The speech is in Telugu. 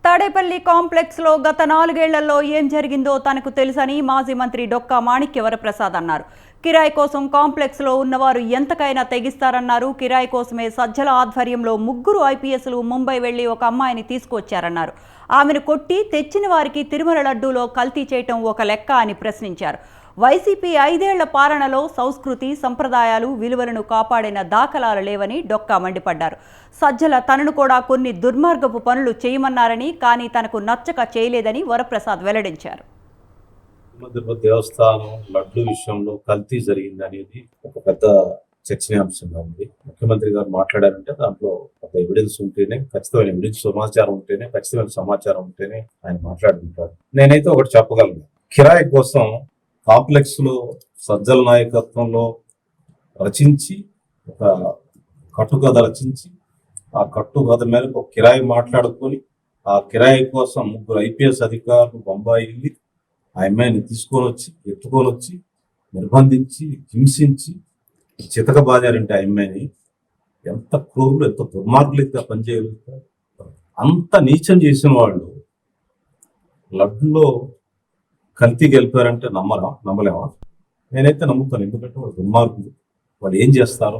తాడేపల్లి కాంప్లెక్స్లో గత 4 ఏళ్లలో ఏం జరిగిందో తనకు తెలుసని మాజీ మంత్రి డొక్కా మాణిక్యవరప్రసాద్ అన్నారు. కిరాయి కోసం కాంప్లెక్స్లో ఉన్నవారు ఎంతకైనా తెగిస్తారన్నారు. కిరాయి కోసమే సజ్జల ఆధ్వర్యంలో 3 ఐపీఎస్లు ముంబై వెళ్లి ఒక అమ్మాయిని తీసుకొచ్చారన్నారు. ఆమెను కొట్టి తెచ్చిన వారికి తిరుమల లడ్డూలో కల్తీ చేయటం ఒక లెక్క అని ప్రశ్నించారు. వైసీపీ 5 ఏళ్ల పాలనలో సంస్కృతి సంప్రదాయాలు విలువలను కాపాడిన దాఖలాలు లేవని డొక్కా మండిపడ్డారు. సజ్జల తనను కూడా కొన్ని దుర్మార్గపు పనులు చేయమన్నారని, కానీ తనకు నచ్చక చేయలేదని వరప్రసాద్ వెల్లడించారు. తిరుపతి దేవస్థానం లడ్డు విషయంలో కల్తీ జరిగింది అనేది ఒక పెద్ద చర్చనీయాంశంగా ఉంది. ముఖ్యమంత్రి గారు మాట్లాడారంటే దాంట్లో ఒక ఎవిడెన్స్ ఉంటేనే, ఖచ్చితమైన ఎవిడెన్స్ సమాచారం ఉంటేనే, ఖచ్చితమైన సమాచారం ఉంటేనే ఆయన మాట్లాడుకుంటారు. నేనైతే ఒకటి చెప్పగలను, కిరాయి కోసం కాంప్లెక్స్ లో సజ్జల నాయకత్వంలో రచించి ఒక కట్టుకథ రచించి ఆ కట్టుకథ మేరకు ఒక కిరాయి మాట్లాడుకొని ఆ కిరాయి కోసం 3 ఐపీఎస్ అధికారులు బొంబాయి వెళ్ళి ఆ అమ్మాయిని ఎత్తుకొని వచ్చి నిర్బంధించి హింసించి చితకబాదారంటే ఆ అమ్మాయిని. ఎంత క్రూరులు, ఎంత దుర్మార్గులు అయితే పనిచేయగలుగుతారు. అంత నీచం చేసిన వాళ్ళు లడ్డులో కల్తీ గెలిపారంటే నమ్మలేమా? నేనైతే నమ్ముతాను. ఎందుకంటే వాళ్ళు దుర్మార్గులు, వాళ్ళు ఏం చేస్తారో